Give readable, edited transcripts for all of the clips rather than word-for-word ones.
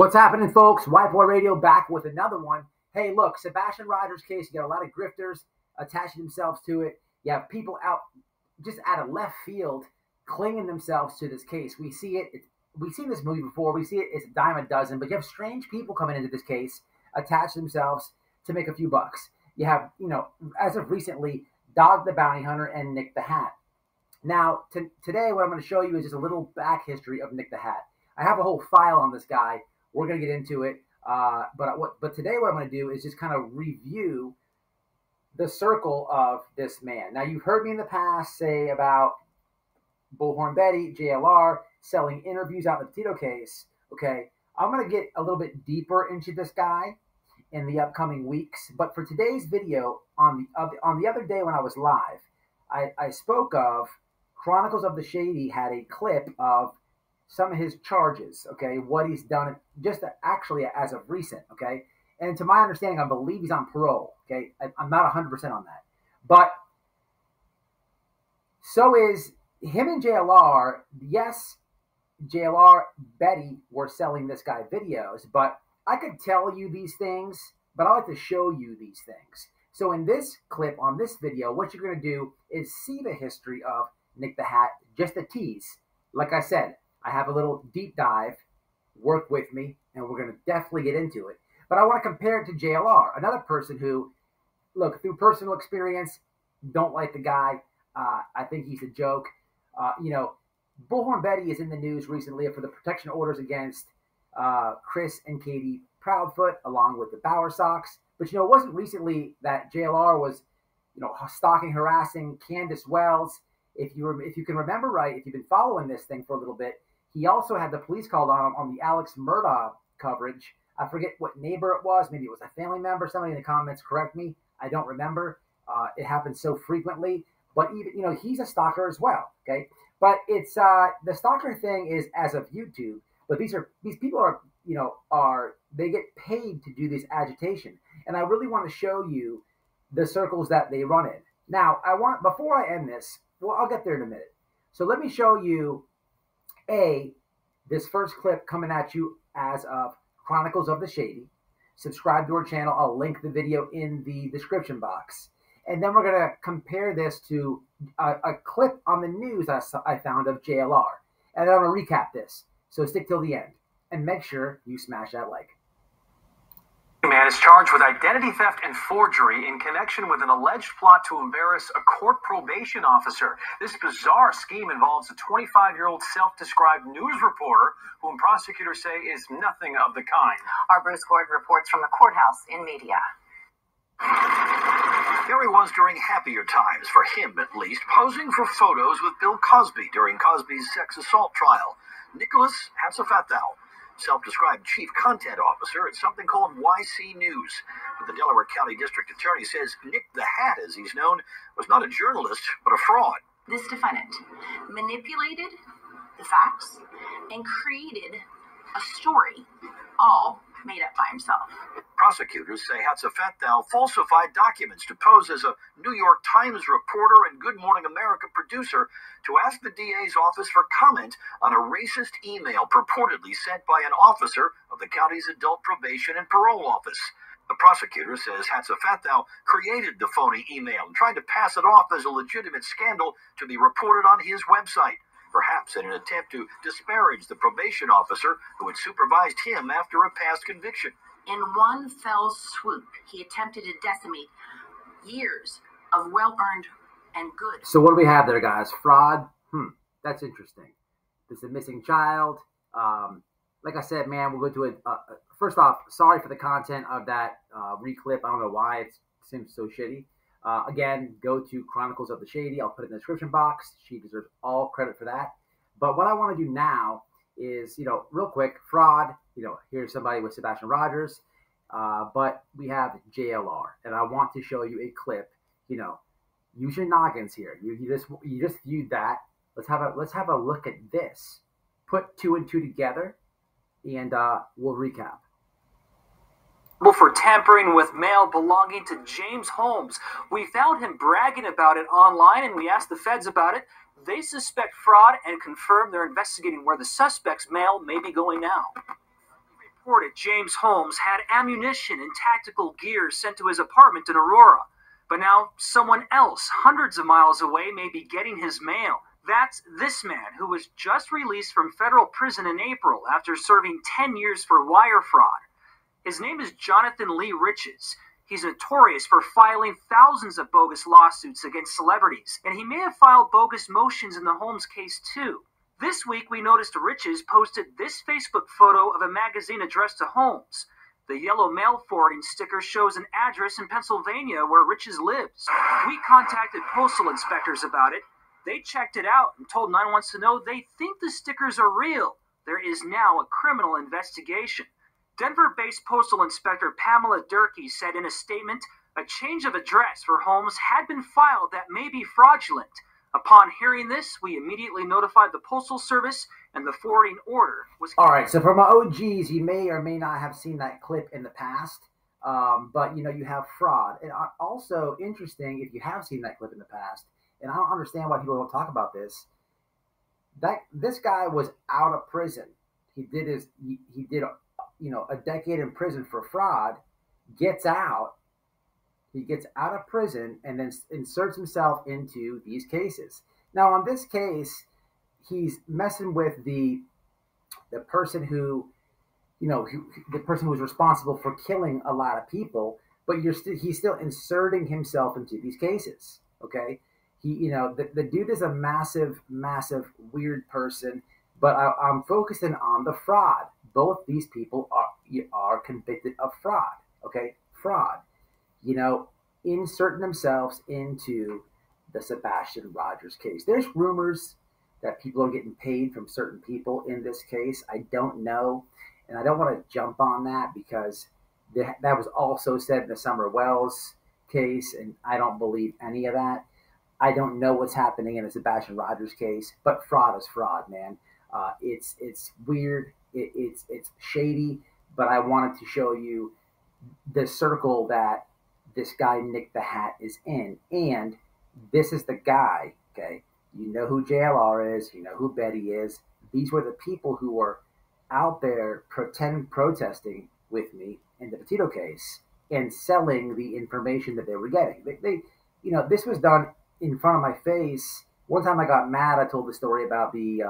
What's happening, folks? White Boy Radio back with another one. Hey, look, Sebastian Rogers' case, you got a lot of grifters attaching themselves to it. You have people out just out of left field clinging themselves to this case. We see it. We've seen this movie before. We see it. It's a dime a dozen. But you have strange people coming into this case, attach themselves to make a few bucks. You have, as of recently, Dog the Bounty Hunter and Nik The Hat. Now, today, what I'm going to show you is just a little back history of Nik The Hat. I have a whole file on this guy. We're going to get into it. But today what I'm going to do is just kind of review the circle of this man. Now, you've heard me in the past say about Bullhorn Betty, JLR, selling interviews out in the Petito case. Okay, I'm going to get a little bit deeper into this guy in the upcoming weeks. But for today's video, on the other day when I was live, I spoke of Chronicles of the Shady had a clip of some of his charges, okay, what he's done just actually as of recent, okay? And to my understanding, I believe he's on parole, okay? I'm not 100% on that. But so is him and JLR. Yes, JLR, Betty were selling this guy videos, but I could tell you these things, but I like to show you these things. So in this clip, on this video, what you're going to do is see the history of Nik The Hat, just a tease. Like I said, I have a little deep dive. Work with me, and we're going to definitely get into it. But I want to compare it to JLR, another person who, look, through personal experience, don't like the guy. I think he's a joke. Bullhorn Betty is in the news recently for the protection orders against Chris and Katie Proudfoot, along with the Bauer Sox. But, it wasn't recently that JLR was, stalking, harassing Candace Wells. If you can remember right, if you've been following this thing for a little bit, he also had the police called on him on the Alex Murdaugh coverage. I forget what neighbor it was. Maybe it was a family member. Somebody in the comments correct me. I don't remember. It happens so frequently. But even, he's a stalker as well. Okay, but it's the stalker thing is as of YouTube. But these people are they get paid to do this agitation, and I really want to show you the circles that they run in. Now, before I end this. Well, I'll get there in a minute. So let me show you this first clip coming at you as of Chronicles of the Shady. Subscribe to our channel. I'll link the video in the description box. And then we're going to compare this to a clip on the news I found of JLR. And then I'm going to recap this. So stick till the end. And make sure you smash that like. Man is charged with identity theft and forgery in connection with an alleged plot to embarrass a court probation officer. This bizarre scheme involves a 25-year-old self-described news reporter whom prosecutors say is nothing of the kind. Our Bruce Gord reports from the courthouse in media. Here he was during happier times, for him at least, posing for photos with Bill Cosby during Cosby's sex assault trial. Nicholas Hatzofathow, self-described chief content officer at something called YC News. But the Delaware County District Attorney says Nik The Hat, as he's known, was not a journalist, but a fraud. This defendant manipulated the facts and created a story, all made up by himself. Prosecutors say Hatzofathow falsified documents to pose as a New York Times reporter and Good Morning America producer to ask the DA's office for comment on a racist email purportedly sent by an officer of the county's adult probation and parole office. The prosecutor says Hatzofathow created the phony email and tried to pass it off as a legitimate scandal to be reported on his website, perhaps in an attempt to disparage the probation officer who had supervised him after a past conviction. In one fell swoop, he attempted to decimate years of well-earned and good. So what do we have there, guys? Fraud? That's interesting. This is a missing child. Like I said, man, we'll go to it. First off, sorry for the content of that reclip. I don't know why. It seems so shitty. Again, go to Chronicles of the Shady. I'll put it in the description box. She deserves all credit for that. But what I want to do now is, real quick, fraud. Here's somebody with Sebastian Rogers. But we have JLR. And I want to show you a clip. Use your noggins here. You just viewed that. Let's have a look at this. Put two and two together, and we'll recap. For tampering with mail belonging to James Holmes. We found him bragging about it online, and we asked the feds about it. They suspect fraud and confirm they're investigating where the suspect's mail may be going now. reported James Holmes had ammunition and tactical gear sent to his apartment in Aurora. But now someone else, hundreds of miles away, may be getting his mail. That's this man, who was just released from federal prison in April after serving 10 years for wire fraud. His name is Jonathan Lee Riches. He's notorious for filing thousands of bogus lawsuits against celebrities, and he may have filed bogus motions in the Holmes case too. This week, we noticed Riches posted this Facebook photo of a magazine addressed to Holmes. The yellow mail forwarding sticker shows an address in Pennsylvania where Riches lives. We contacted postal inspectors about it. They checked it out and told 911 to know they think the stickers are real. There is now a criminal investigation. Denver-based postal inspector Pamela Durkee said in a statement, a change of address for Holmes had been filed that may be fraudulent. Upon hearing this, we immediately notified the Postal Service, and the forwarding order was... All right, so for my OGs, you may or may not have seen that clip in the past, but, you know, you have fraud. And also, interesting, if you have seen that clip in the past, and I don't understand why people don't talk about this, this guy was out of prison. He did, you know, a decade in prison for fraud, gets out. He gets out of prison and then inserts himself into these cases. Now, on this case, he's messing with the person who, you know, the person who was responsible for killing a lot of people. But he's still inserting himself into these cases. Okay, you know, the dude is a massive weird person. But I'm focusing on the fraud. Both these people are convicted of fraud. Okay, fraud. You know, inserting themselves into the Sebastian Rogers case. There's rumors that people are getting paid from certain people in this case. I don't know, and I don't want to jump on that because that was also said in the Summer Wells case, and I don't believe any of that. I don't know what's happening in the Sebastian Rogers case, but fraud is fraud, man. It's weird. It's shady, but I wanted to show you the circle that this guy Nik The Hat is in, and this is the guy. Okay, you know who JLR is, you know who Betty is. These were the people who were out there protesting with me in the Petito case and selling the information that they were getting. They you know, this was done in front of my face. One time I got mad. I told the story about the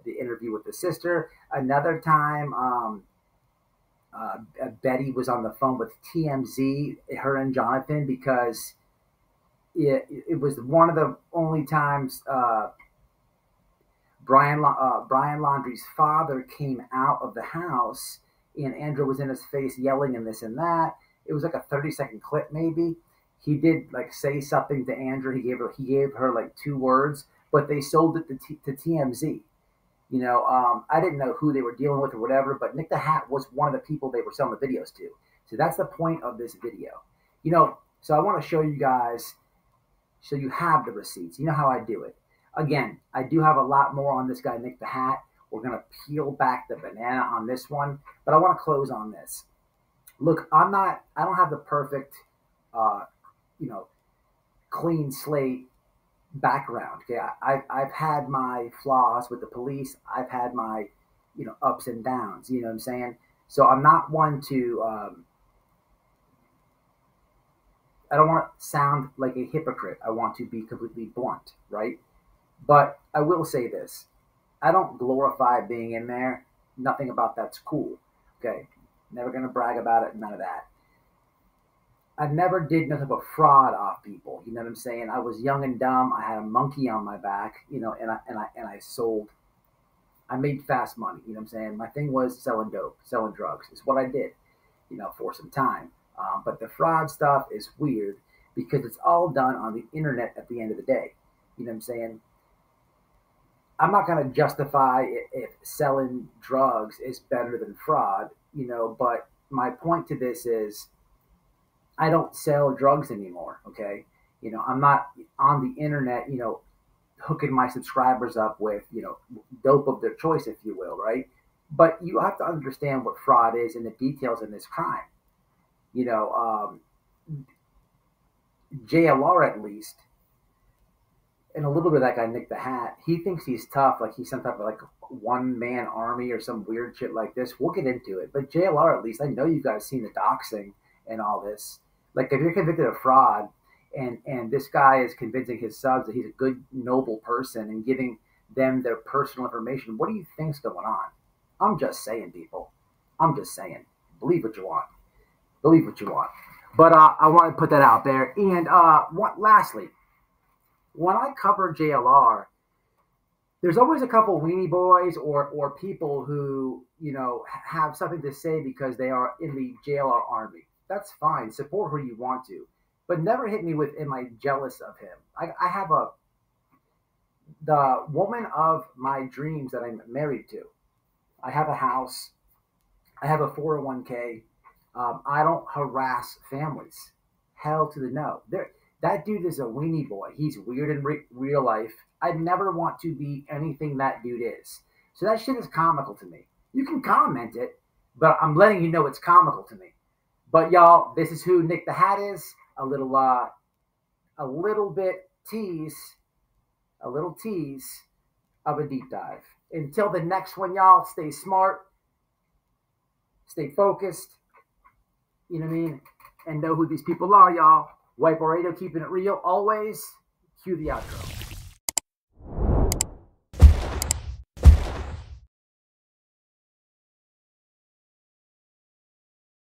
interview with the sister. Another time, Betty was on the phone with TMZ, her and Jonathan, because it was one of the only times Brian Laundrie's father came out of the house, and Andrew was in his face yelling and this and that. It was like a 30-second clip, maybe. He did like say something to Andrew. He gave her like 2 words, but they sold it to TMZ. You know, I didn't know who they were dealing with or whatever, but Nik The Hat was one of the people they were selling the videos to. So that's the point of this video. You know, so I want to show you guys so you have the receipts. You know how I do it. Again, I do have a lot more on this guy, Nik The Hat. We're going to peel back the banana on this one, but I want to close on this. Look, I don't have the perfect, you know, clean slate background. Okay, I've had my flaws with the police. I've had my, you know, ups and downs. You know what I'm saying? So I'm not one to. I don't want to sound like a hypocrite. I want to be completely blunt, right? But I will say this: I don't glorify being in there. Nothing about that's cool. Okay, never gonna brag about it. None of that. I never did nothing but fraud off people. You know what I'm saying? I was young and dumb. I had a monkey on my back, you know, and I sold. I made fast money. You know what I'm saying? My thing was selling dope, selling drugs. It's what I did, you know, for some time. But the fraud stuff is weird because it's all done on the internet at the end of the day. You know what I'm saying? I'm not going to justify if selling drugs is better than fraud, you know, but my point to this is I don't sell drugs anymore, okay? You know, I'm not on the internet, you know, hooking my subscribers up with, you know, dope of their choice, if you will, right? But you have to understand what fraud is and the details in this crime. You know, JLR at least, and a little bit of that guy Nik The Hat, he thinks he's tough, like he's some type of like one-man army or some weird shit like this. We'll get into it. But JLR, at least, I know you guys seen the doxing and all this. Like, if you're convicted of fraud and this guy is convincing his subs that he's a good, noble person and giving them their personal information, what do you think's going on? I'm just saying, people. I'm just saying. Believe what you want. Believe what you want. But I want to put that out there. And lastly, when I cover JLR, there's always a couple weenie boys or people who, you know, have something to say because they are in the JLR army. That's fine. Support who you want to. But never hit me with, am I jealous of him? I have the woman of my dreams that I'm married to. I have a house. I have a 401k. I don't harass families. Hell to the no. That dude is a weenie boy. He's weird in real life. I'd never want to be anything that dude is. So that shit is comical to me. You can comment it, but I'm letting you know it's comical to me. But y'all, this is who Nik The Hat is. A little bit tease of a deep dive. Until the next one, y'all, stay smart, stay focused, you know what I mean? And know who these people are, y'all. Whiteboy Radio, keeping it real, always. Cue the outro.